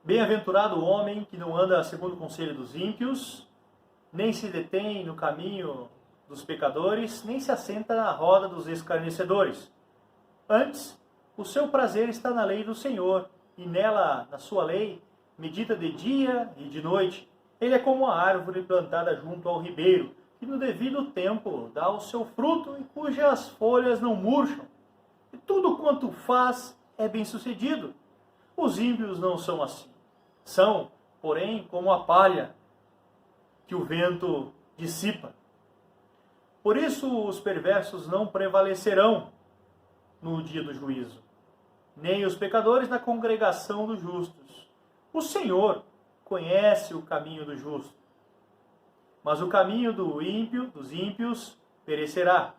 Bem-aventurado o homem que não anda segundo o conselho dos ímpios, nem se detém no caminho dos pecadores, nem se assenta na roda dos escarnecedores. Antes, o seu prazer está na lei do Senhor, e nela, na sua lei, medita de dia e de noite. Ele é como a árvore plantada junto ao ribeiro, que no devido tempo dá o seu fruto e cujas folhas não murcham. E tudo quanto faz é bem-sucedido. Os ímpios não são assim. São, porém, como a palha que o vento dissipa. Por isso os perversos não prevalecerão no dia do juízo, nem os pecadores na congregação dos justos. O Senhor conhece o caminho do justo, mas o caminho dos ímpios, perecerá.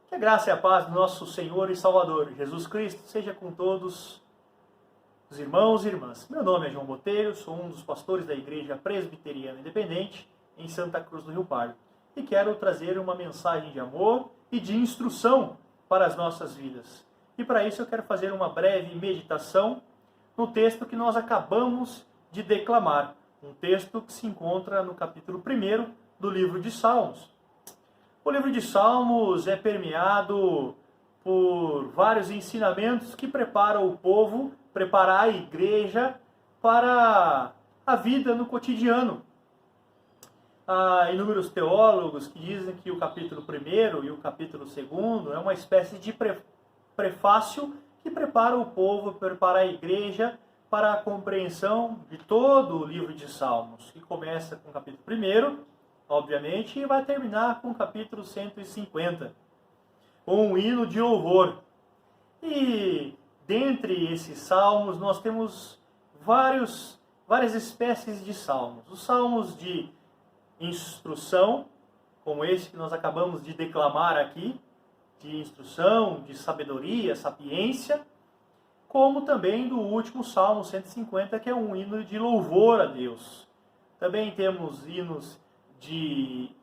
Que a graça e a paz do nosso Senhor e Salvador, Jesus Cristo, seja com todos os irmãos e irmãs. Meu nome é João Botelho, sou um dos pastores da Igreja Presbiteriana Independente, em Santa Cruz do Rio Pardo, e quero trazer uma mensagem de amor e de instrução para as nossas vidas. E para isso eu quero fazer uma breve meditação no texto que nós acabamos de declamar, um texto que se encontra no capítulo 1 do livro de Salmos. O livro de Salmos é permeado por vários ensinamentos que preparam o povo, preparam a igreja para a vida no cotidiano. Há inúmeros teólogos que dizem que o capítulo 1 e o capítulo 2 é uma espécie de prefácio que prepara o povo, prepara a igreja para a compreensão de todo o livro de Salmos, que começa com o capítulo 1, obviamente, e vai terminar com o capítulo 150, com um hino de louvor. E dentre esses salmos nós temos várias espécies de salmos. Os salmos de instrução, como esse que nós acabamos de declamar aqui, de instrução, de sabedoria, sapiência, como também do último Salmo 150, que é um hino de louvor a Deus. Também temos hinos de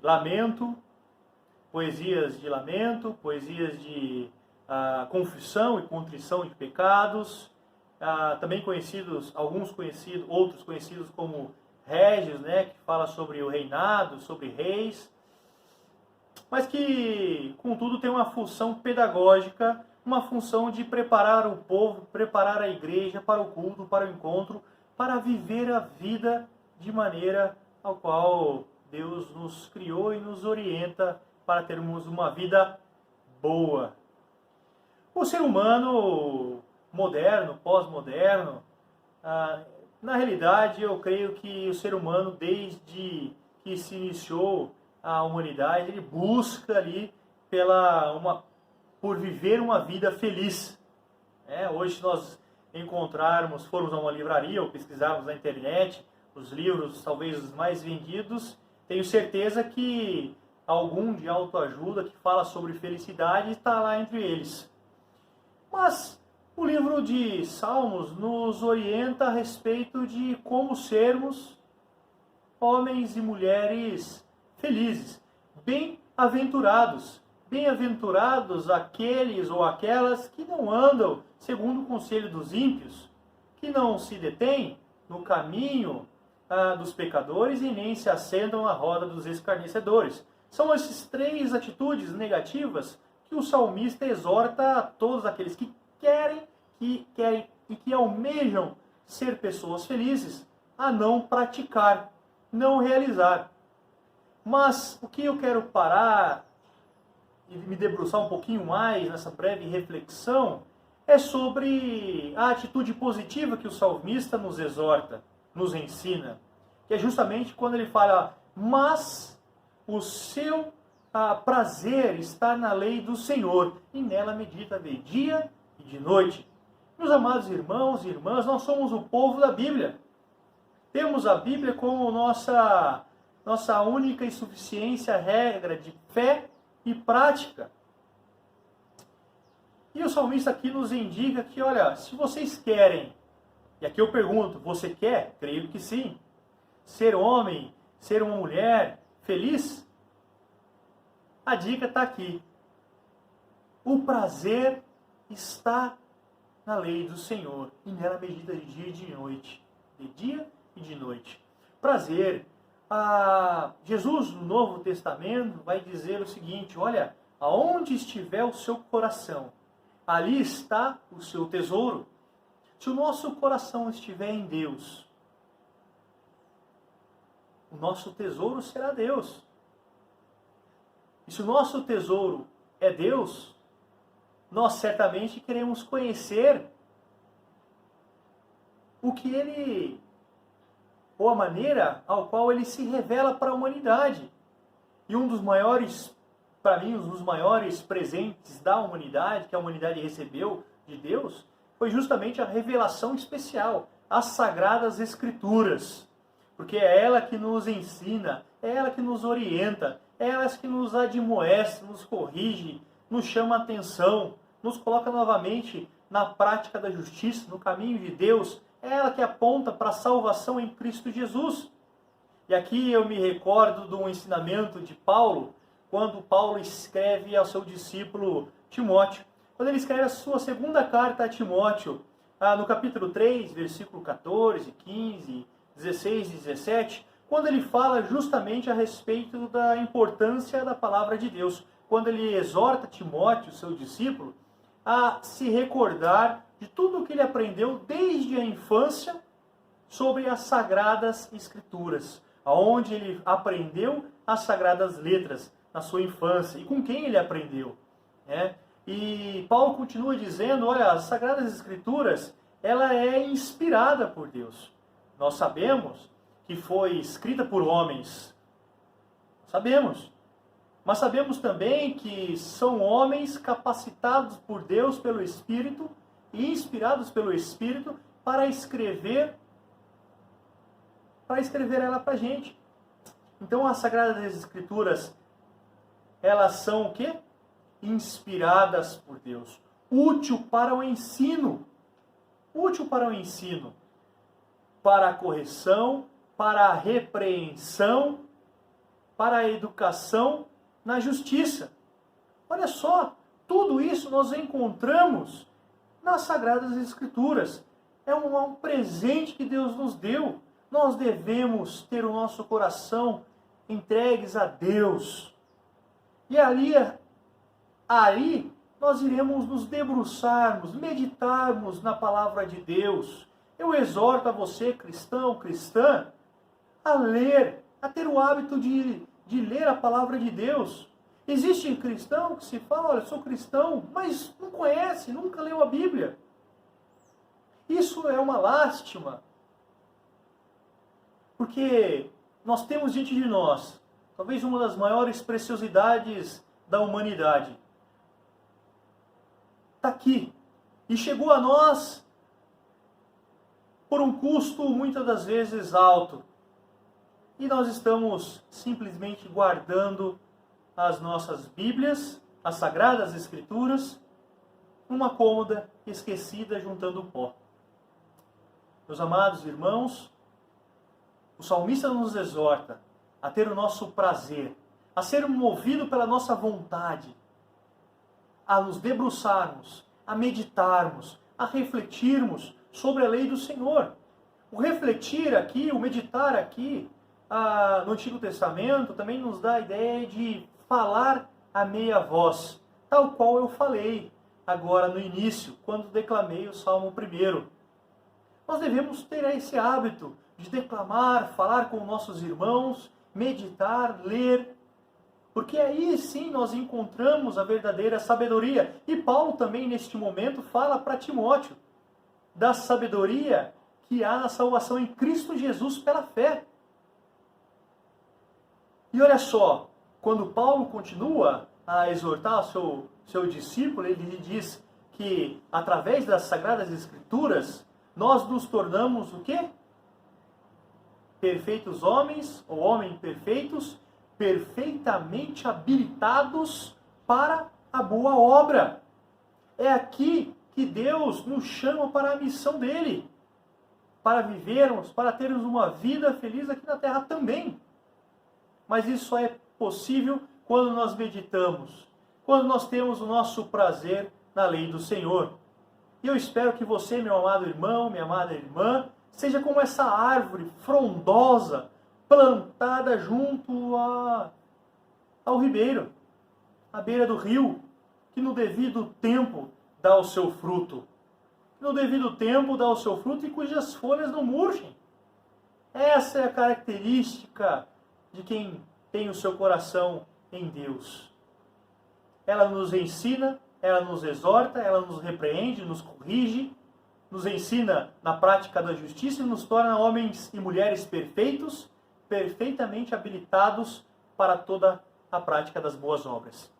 lamento, poesias de lamento, poesias de confissão e contrição de pecados, também outros conhecidos como Régios, né, que fala sobre o reinado, sobre reis, mas que, contudo, tem uma função pedagógica, uma função de preparar o povo, preparar a igreja para o culto, para o encontro, para viver a vida de maneira ao qual Deus nos criou e nos orienta para termos uma vida boa. O ser humano moderno, pós-moderno, na realidade, eu creio que o ser humano, desde que se iniciou a humanidade, ele busca ali por viver uma vida feliz. Hoje, se nós formos a uma livraria ou pesquisarmos na internet, os livros talvez os mais vendidos, tenho certeza que algum de autoajuda que fala sobre felicidade está lá entre eles. Mas o livro de Salmos nos orienta a respeito de como sermos homens e mulheres felizes, bem-aventurados. Bem-aventurados aqueles ou aquelas que não andam segundo o conselho dos ímpios, que não se detêm no caminho dos pecadores e nem se assentam à roda dos escarnecedores. São essas três atitudes negativas que o salmista exorta a todos aqueles que querem e que almejam ser pessoas felizes a não praticar, não realizar. Mas o que eu quero parar e me debruçar um pouquinho mais nessa breve reflexão é sobre a atitude positiva que o salmista nos exorta, nos ensina, que é justamente quando ele fala: mas o seu prazer está na lei do Senhor, e nela medita de dia e de noite. Meus amados irmãos e irmãs, nós somos o povo da Bíblia. Temos a Bíblia como nossa única e suficiência regra de fé e prática. E o salmista aqui nos indica que, olha, se vocês querem, e aqui eu pergunto, você quer? Creio que sim. Ser homem, ser uma mulher feliz? A dica está aqui. O prazer está na lei do Senhor, e nela medita de dia e de noite. De dia e de noite. Prazer. Jesus, no Novo Testamento, vai dizer o seguinte: olha, aonde estiver o seu coração, ali está o seu tesouro. Se o nosso coração estiver em Deus, o nosso tesouro será Deus. E se o nosso tesouro é Deus, nós certamente queremos conhecer o que Ele, ou a maneira ao qual Ele se revela para a humanidade. E um dos maiores, para mim, um dos maiores presentes da humanidade, que a humanidade recebeu de Deus, foi justamente a revelação especial, as Sagradas Escrituras. Porque é ela que nos ensina, é ela que nos orienta, é ela que nos admoesta, nos corrige, nos chama a atenção, nos coloca novamente na prática da justiça, no caminho de Deus. É ela que aponta para a salvação em Cristo Jesus. E aqui eu me recordo do ensinamento de Paulo, quando Paulo escreve ao seu discípulo Timóteo. Quando ele escreve a sua segunda carta a Timóteo, no capítulo 3, versículo 14, 15, 16 e 17, quando ele fala justamente a respeito da importância da palavra de Deus, quando ele exorta Timóteo, seu discípulo, a se recordar de tudo o que ele aprendeu desde a infância sobre as Sagradas Escrituras, aonde ele aprendeu as Sagradas Letras na sua infância e com quem ele aprendeu, né? E Paulo continua dizendo, olha, as Sagradas Escrituras, ela é inspirada por Deus. Nós sabemos que foi escrita por homens. Sabemos. Mas sabemos também que são homens capacitados por Deus pelo Espírito e inspirados pelo Espírito para escrever ela para a gente. Então as Sagradas Escrituras, elas são o quê? Inspiradas por Deus. Útil para o ensino. Útil para o ensino. Para a correção, para a repreensão, para a educação na justiça. Olha só, tudo isso nós encontramos nas Sagradas Escrituras. É um presente que Deus nos deu. Nós devemos ter o nosso coração entregues a Deus. E ali nós iremos nos debruçarmos, meditarmos na palavra de Deus. Eu exorto a você, cristão, cristã, a ler, a ter o hábito de ler a palavra de Deus. Existe cristão que se fala, olha, sou cristão, mas não conhece, nunca leu a Bíblia. Isso é uma lástima. Porque nós temos diante de nós, talvez uma das maiores preciosidades da humanidade. Está aqui. E chegou a nós por um custo muitas das vezes alto. E nós estamos simplesmente guardando as nossas Bíblias, as Sagradas Escrituras, numa cômoda esquecida, juntando pó. Meus amados irmãos, o salmista nos exorta a ter o nosso prazer, a ser movido pela nossa vontade, a nos debruçarmos, a meditarmos, a refletirmos sobre a lei do Senhor. O refletir aqui, o meditar aqui, no Antigo Testamento, também nos dá a ideia de falar a meia voz, tal qual eu falei agora no início, quando declamei o Salmo 1. Nós devemos ter esse hábito de declamar, falar com nossos irmãos, meditar, ler, porque aí sim nós encontramos a verdadeira sabedoria. E Paulo também neste momento fala para Timóteo da sabedoria que há na salvação em Cristo Jesus pela fé. E olha só, quando Paulo continua a exortar o seu discípulo, ele lhe diz que através das Sagradas Escrituras nós nos tornamos o quê? Perfeitos homens, ou homens perfeitos, perfeitamente habilitados para a boa obra. É aqui que Deus nos chama para a missão dele, para vivermos, para termos uma vida feliz aqui na terra também. Mas isso só é possível quando nós meditamos, quando nós temos o nosso prazer na lei do Senhor. E eu espero que você, meu amado irmão, minha amada irmã, seja como essa árvore frondosa, plantada junto ao ribeiro, à beira do rio, que no devido tempo dá o seu fruto. No devido tempo dá o seu fruto e cujas folhas não murchem. Essa é a característica de quem tem o seu coração em Deus. Ela nos ensina, ela nos exorta, ela nos repreende, nos corrige, nos ensina na prática da justiça e nos torna homens e mulheres perfeitos, perfeitamente habilitados para toda a prática das boas obras.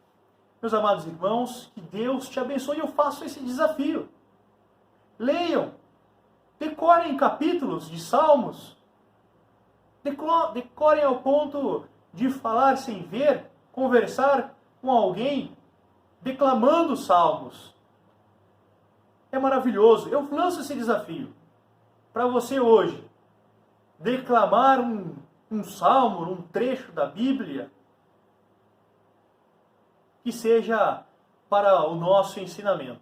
Meus amados irmãos, que Deus te abençoe. Eu faço esse desafio. Leiam, decorem capítulos de Salmos, decorem ao ponto de falar sem ver, conversar com alguém, declamando Salmos. É maravilhoso. Eu lanço esse desafio para você hoje. Declamar um salmo, um trecho da Bíblia, que seja para o nosso ensinamento.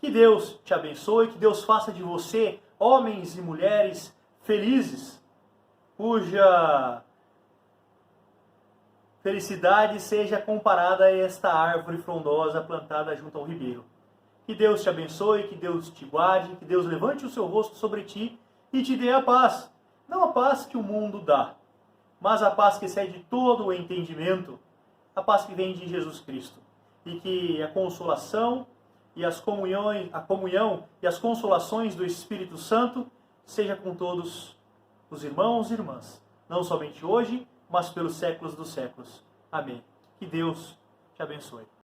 Que Deus te abençoe, que Deus faça de você homens e mulheres felizes, cuja felicidade seja comparada a esta árvore frondosa plantada junto ao ribeiro. Que Deus te abençoe, que Deus te guarde, que Deus levante o seu rosto sobre ti e te dê a paz. Não a paz que o mundo dá, mas a paz que excede todo o entendimento, a paz que vem de Jesus Cristo. E que a consolação e a comunhão e as consolações do Espírito Santo seja com todos os irmãos e irmãs, não somente hoje, mas pelos séculos dos séculos. Amém. Que Deus te abençoe.